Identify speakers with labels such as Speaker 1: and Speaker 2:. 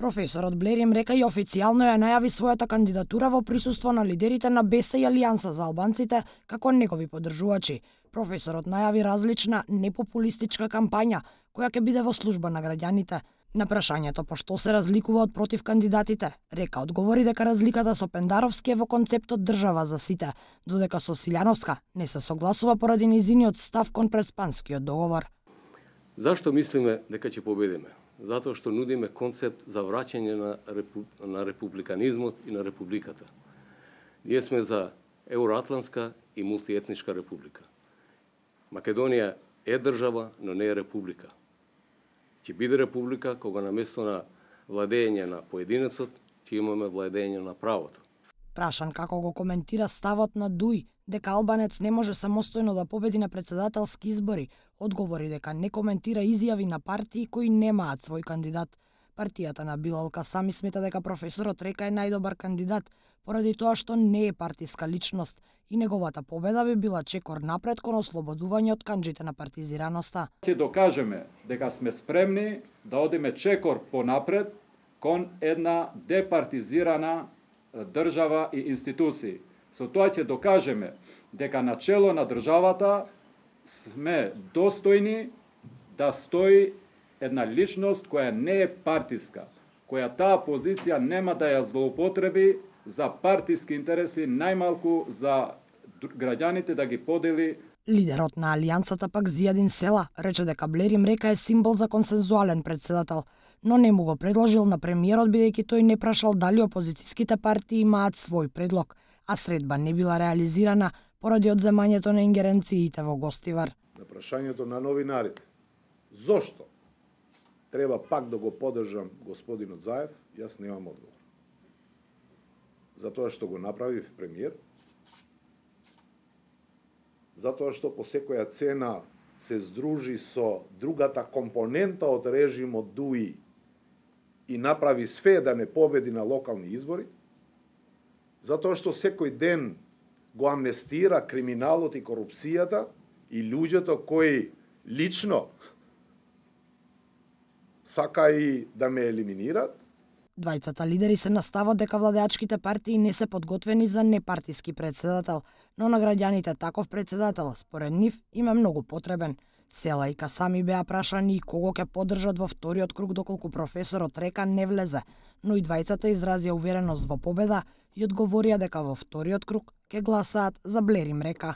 Speaker 1: Професорот Блер им река и официјално ја најави својата кандидатура во присуство на лидерите на БЕС и Алијанса за албанците како негови поддржувачи. Професорот најави различна непопулистичка кампања која ќе биде во служба на граѓаните. На прашањето по што се разликува од против кандидатите, река одговори дека разликата со Пендаровски е во концептот држава за сите, додека со Силјановска не се согласува поради низиниот став кон предспанскиот договор.
Speaker 2: Зашто мислиме дека ќе победиме? Затоа што нудиме концепт за враќање на републиканизмот и на републиката. Ние сме за евроатлантска и мултиетничка република. Македонија е држава, но не е република. Ќе биде република кога на место на владење на поединецот ќе имаме владење на правото.
Speaker 1: Прашан како го коментира ставот на Дуј дека албанец не може самостојно да победи на председателски избори, одговори дека не коментира изјави на партии кои немаат свој кандидат. Партијата на Билал Касами смета дека професорот река е најдобар кандидат, поради тоа што не е партиска личност и неговата победа би била чекор напред кон ослободување од канџите на партизираноста.
Speaker 3: Ќе докажеме дека сме спремни да одиме чекор понапред кон една департизирана држава и институции. Со тоа ќе докажеме дека на чело на државата сме достојни да стои една личност која не е партиска, која таа позиција нема да ја злоупотреби за партиски интереси, најмалку за граѓаните да ги подели.
Speaker 1: Лидерот на Алијансата пак Зијадин Села рече дека Блер им река е символ за консензуален председател, но не му го предложил на премиерот бидејќи тој не прашал дали опозицијските партии имаат свој предлог, а средба не била реализирана поради одземањето на ингеренциите во Гостивар.
Speaker 4: На прашањето на новинарите, зошто треба пак да го поддржам господинот Заев, јас немам одговор. Затоа што го направив премиер, затоа што по секоја цена се здружи со другата компонента од режимот ДУИ и направи све да не победи на локални избори, затоа што секој ден го амнестира криминалот и корупцијата и луѓето кои лично сака и да ме елиминират.
Speaker 1: Двајцата лидери се настават дека владеачките партии не се подготвени за непартиски председател, но на граѓаните таков председател, според нив, им е многу потребен. Села и Касами беа прашани и кого ќе поддржат во вториот круг доколку професорот река не влезе, но и двајцата изразија увереност во победа и одговорија дека во вториот круг ќе гласаат за Блер им река.